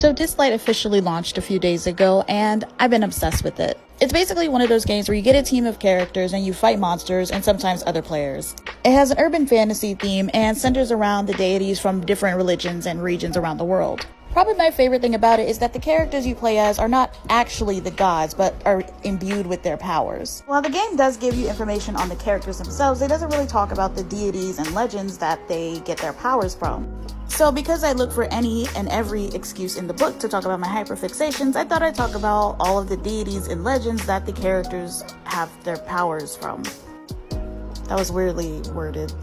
So Dislyte officially launched a few days ago, and I've been obsessed with it. It's basically one of those games where you get a team of characters and you fight monsters and sometimes other players. It has an urban fantasy theme and centers around the deities from different religions and regions around the world. Probably my favorite thing about it is that the characters you play as are not actually the gods, but are imbued with their powers. While the game does give you information on the characters themselves, it doesn't really talk about the deities and legends that they get their powers from. So because I look for any and every excuse in the book to talk about my hyperfixations, I thought I'd talk about all of the deities and legends that the characters have their powers from. That was weirdly worded.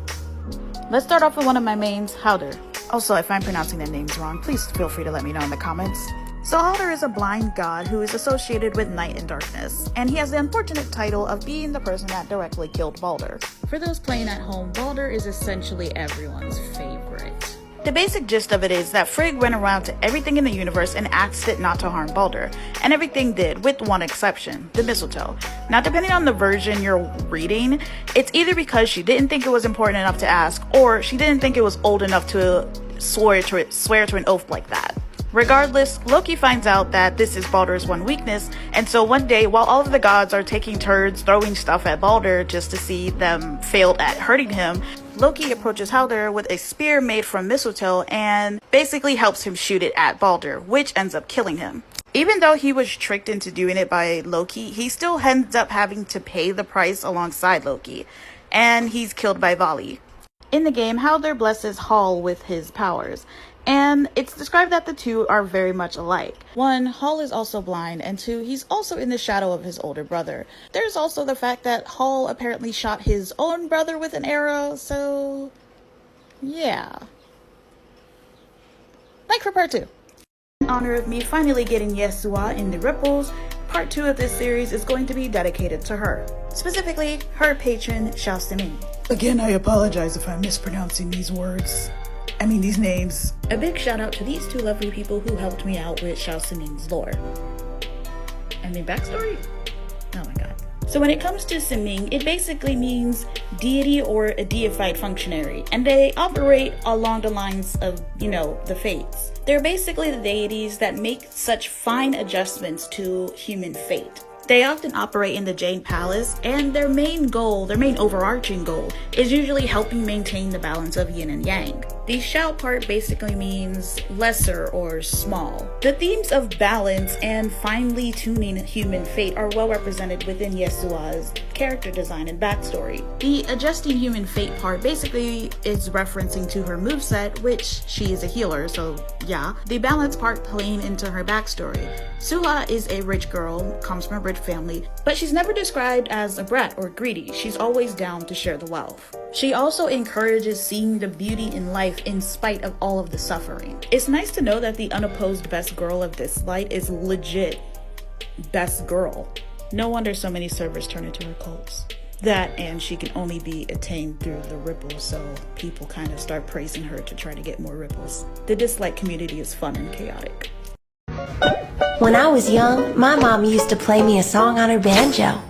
Let's start off with one of my mains, Hodor. Also, if I'm pronouncing their names wrong, please feel free to let me know in the comments. So Hodor is a blind god who is associated with night and darkness, and he has the unfortunate title of being the person that directly killed Baldur. For those playing at home, Baldur is essentially everyone's favorite. The basic gist of it is that Frigg went around to everything in the universe and asked it not to harm Baldur, and everything did, with one exception, the mistletoe. Now, depending on the version you're reading, it's either because she didn't think it was important enough to ask, or she didn't think it was old enough to swear to an oath like that. Regardless, Loki finds out that this is Baldur's one weakness, and so one day, while all of the gods are taking turns throwing stuff at Baldur just to see them fail at hurting him, Loki approaches Hodor with a spear made from mistletoe and basically helps him shoot it at Baldur, which ends up killing him. Even though he was tricked into doing it by Loki, he still ends up having to pay the price alongside Loki, and he's killed by Vali. In the game, Hodor blesses Hall with his powers, and it's described that the two are very much alike. One, Hall is also blind, and two, he's also in the shadow of his older brother. There's also the fact that Hall apparently shot his own brother with an arrow, so yeah. Like for part 2. In honor of me finally getting Yeshua in the ripples, part 2 of this series is going to be dedicated to her. Specifically, her patron, Shao. Again, I apologize if I'm mispronouncing these names. A big shout out to these two lovely people who helped me out with Shao Siming's lore. Backstory? Oh my god. So when it comes to Siming, it basically means deity or a deified functionary, and they operate along the lines of, the fates. They're basically the deities that make such fine adjustments to human fate. They often operate in the Jade Palace, and their main overarching goal, is usually helping maintain the balance of yin and yang. The Shao part basically means lesser or small. The themes of balance and finely tuning human fate are well represented within Yeshua's character design and backstory. The adjusting human fate part basically is referencing to her moveset, which she is a healer, so yeah. The balance part playing into her backstory. Scylla is a rich girl, comes from a rich family, but she's never described as a brat or greedy. She's always down to share the wealth. She also encourages seeing the beauty in life in spite of all of the suffering. It's nice to know that the unopposed best girl of Dislyte is legit best girl. No wonder so many servers turn into her cults. That, and she can only be attained through the ripples, so people kind of start praising her to try to get more ripples. The Dislyte community is fun and chaotic. When I was young, my mom used to play me a song on her banjo.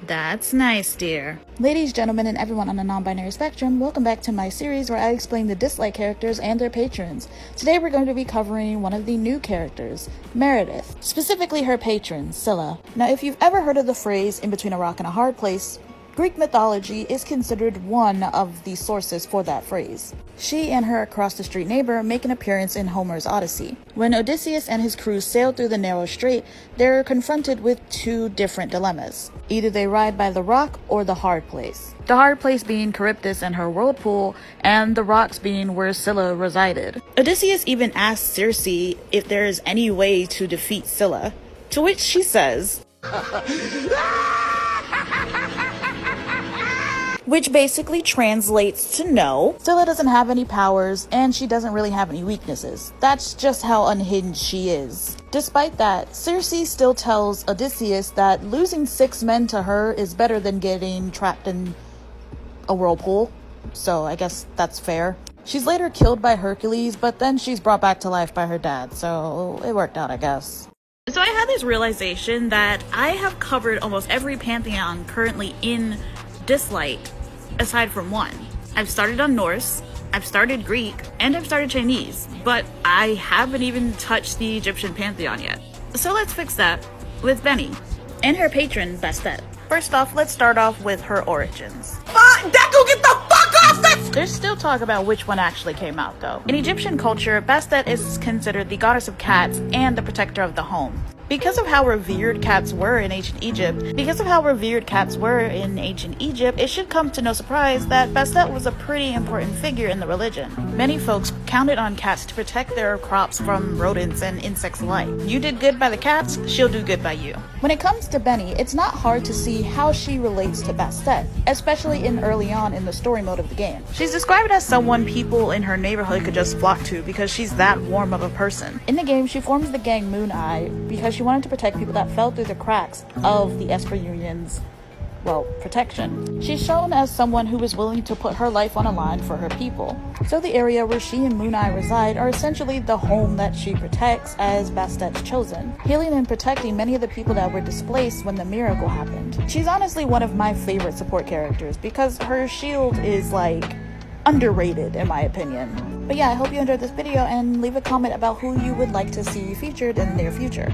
That's nice, dear. Ladies, gentlemen, and everyone on the non-binary spectrum, welcome back to my series where I explain the Dislyte characters and their patrons. Today we're going to be covering one of the new characters, Meredith, specifically her patron, Scylla. Now, if you've ever heard of the phrase, in between a rock and a hard place, Greek mythology is considered one of the sources for that phrase. She and her across-the-street neighbor make an appearance in Homer's Odyssey. When Odysseus and his crew sail through the narrow strait, they're confronted with two different dilemmas. Either they ride by the rock or the hard place. The hard place being Charybdis and her whirlpool, and the rocks being where Scylla resided. Odysseus even asks Circe if there is any way to defeat Scylla, to which she says, which basically translates to no. Scylla doesn't have any powers, and she doesn't really have any weaknesses. That's just how unhinged she is. Despite that, Circe still tells Odysseus that losing 6 men to her is better than getting trapped in a whirlpool, so I guess that's fair. She's later killed by Hercules, but then she's brought back to life by her dad, so it worked out, I guess. So I had this realization that I have covered almost every pantheon currently in Dislyte, aside from one. I've started on Norse, I've started Greek, and I've started Chinese, but I haven't even touched the Egyptian pantheon yet. So let's fix that with Benny and her patron, Bastet. First off, let's start off with her origins. Deku, get the fuck off this! There's still talk about which one actually came out though. In Egyptian culture, Bastet is considered the goddess of cats and the protector of the home. Because of how revered cats were in ancient Egypt, it should come to no surprise that Bastet was a pretty important figure in the religion. Many folks counted on cats to protect their crops from rodents and insects alike. You did good by the cats, she'll do good by you. When it comes to Benny, it's not hard to see how she relates to Bastet, especially early on in the story mode of the game. She's described as someone people in her neighborhood could just flock to because she's that warm of a person. In the game, she forms the gang Moon Eye because she wanted to protect people that fell through the cracks of the Esper Union's, protection. She's shown as someone who is willing to put her life on a line for her people. So the area where she and Moon Eye reside are essentially the home that she protects as Bastet's chosen, healing and protecting many of the people that were displaced when the miracle happened. She's honestly one of my favorite support characters because her shield is underrated in my opinion. But yeah, I hope you enjoyed this video and leave a comment about who you would like to see featured in the near future.